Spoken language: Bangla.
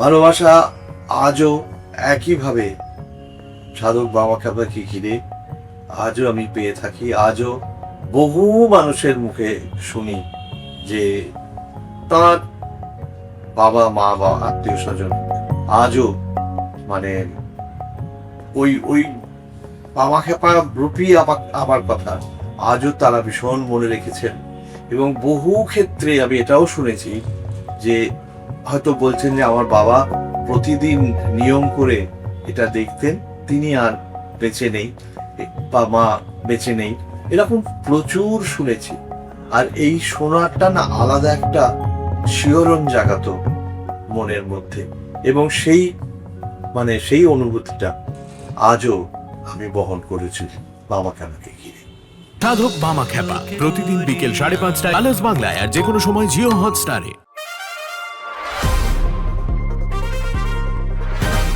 ভালোবাসা আজও একইভাবে সাধক বাবা খ্যাপাকে ঘিরে আজও আমি পেয়ে থাকি। আজও বহু মানুষের মুখে শুনি যে তার বাবা মা বা আত্মীয় স্বজন আজও মানে ওই ওই বাবা খেপা রূপী আমার কথা আজও তারা ভীষণ মনে রেখেছেন। এবং বহু ক্ষেত্রে আমি এটাও শুনেছি যে হয়তো বলছেন যে আমার বাবা প্রতিদিন নিয়ম করে এটা দেখতেন, তিনি আর বেঁচে নেই বা মা বেঁচে নেই, এরকম প্রচুর শুনেছি। আর এই শোনাটা না আলাদা একটা শিহরণ জাগাতো মনের মধ্যে, এবং সেই অনুভূতিটা আজও আমি বহন করেছি বাবা কেনকে ঘিরে। সাধক বামা খ্যাপা প্রতিদিন বিকেল 5:30টায় আলাস বাংলায় আর যে কোনো সময় জিও হটস্টারে।